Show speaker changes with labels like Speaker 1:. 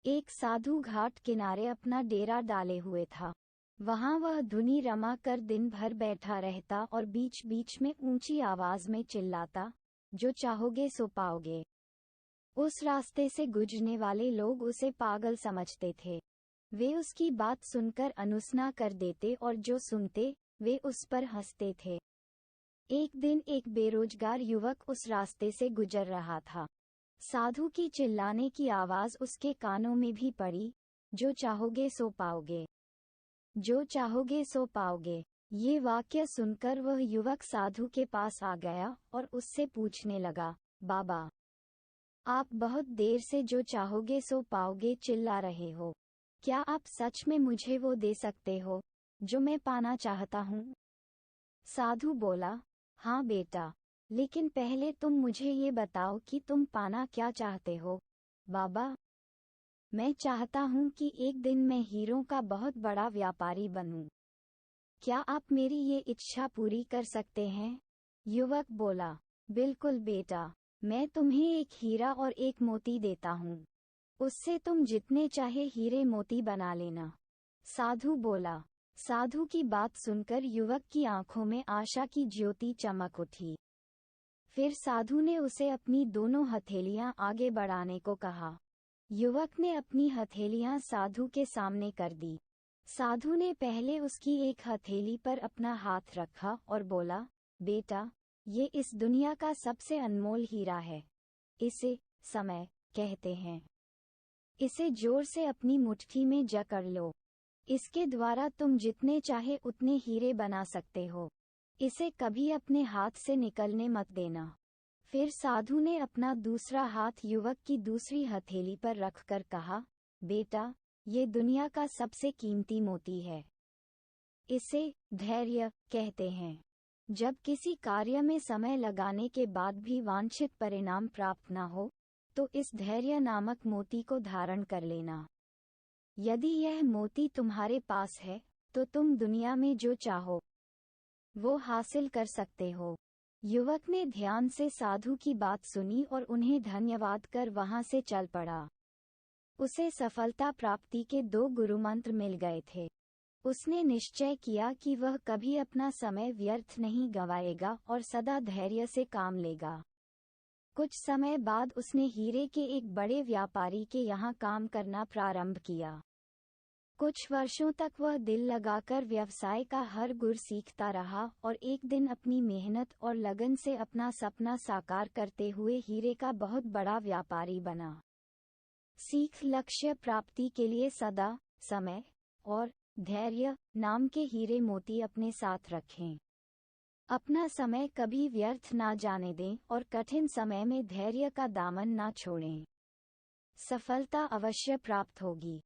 Speaker 1: एक साधु घाट किनारे अपना डेरा डाले हुए था। वहां वह धुनी रमा कर दिन भर बैठा रहता और बीच बीच में ऊंची आवाज में चिल्लाता, जो चाहोगे सो पाओगे। उस रास्ते से गुजरने वाले लोग उसे पागल समझते थे। वे उसकी बात सुनकर अनुसना कर देते और जो सुनते वे उस पर हंसते थे। एक दिन एक बेरोजगार युवक उस रास्ते से गुजर रहा था। साधु की चिल्लाने की आवाज उसके कानों में भी पड़ी, जो चाहोगे सो पाओगे, जो चाहोगे सो पाओगे। ये वाक्य सुनकर वह युवक साधु के पास आ गया और उससे पूछने लगा, बाबा, आप बहुत देर से जो चाहोगे सो पाओगे चिल्ला रहे हो। क्या आप सच में मुझे वो दे सकते हो जो मैं पाना चाहता हूँ? साधु बोला, हाँ बेटा, लेकिन पहले तुम मुझे ये बताओ कि तुम पाना क्या चाहते हो। बाबा, मैं चाहता हूँ कि एक दिन मैं हीरों का बहुत बड़ा व्यापारी बनूं। क्या आप मेरी ये इच्छा पूरी कर सकते हैं? युवक बोला, बिल्कुल बेटा, मैं तुम्हें एक हीरा और एक मोती देता हूँ। उससे तुम जितने चाहे हीरे मोती बना लेना। साधु बोला। साधु की बात सुनकर युवक की आंखों में आशा की ज्योति चमक उठी। फिर साधु ने उसे अपनी दोनों हथेलियां आगे बढ़ाने को कहा। युवक ने अपनी हथेलियां साधु के सामने कर दी। साधु ने पहले उसकी एक हथेली पर अपना हाथ रखा और बोला, बेटा, ये इस दुनिया का सबसे अनमोल हीरा है। इसे समय कहते हैं। इसे जोर से अपनी मुट्ठी में जकड़ लो। इसके द्वारा तुम जितने चाहे उतने हीरे बना सकते हो। इसे कभी अपने हाथ से निकलने मत देना। फिर साधु ने अपना दूसरा हाथ युवक की दूसरी हथेली पर रखकर कहा, बेटा, ये दुनिया का सबसे कीमती मोती है। इसे धैर्य कहते हैं। जब किसी कार्य में समय लगाने के बाद भी वांछित परिणाम प्राप्त न हो, तो इस धैर्य नामक मोती को धारण कर लेना। यदि यह मोती तुम्हारे पास है, तो तुम दुनिया में जो चाहो वो हासिल कर सकते हो। युवक ने ध्यान से साधु की बात सुनी और उन्हें धन्यवाद कर वहां से चल पड़ा। उसे सफलता प्राप्ति के 2 गुरुमंत्र मिल गए थे। उसने निश्चय किया कि वह कभी अपना समय व्यर्थ नहीं गंवाएगा और सदा धैर्य से काम लेगा। कुछ समय बाद उसने हीरे के एक बड़े व्यापारी के यहाँ काम करना प्रारंभ किया। कुछ वर्षों तक वह दिल लगाकर व्यवसाय का हर गुर सीखता रहा और एक दिन अपनी मेहनत और लगन से अपना सपना साकार करते हुए हीरे का बहुत बड़ा व्यापारी बना। सीख लक्ष्य प्राप्ति के लिए सदा समय और धैर्य नाम के हीरे मोती अपने साथ रखें। अपना समय कभी व्यर्थ ना जाने दें और कठिन समय में धैर्य का दामन ना छोड़ें। सफलता अवश्य प्राप्त होगी।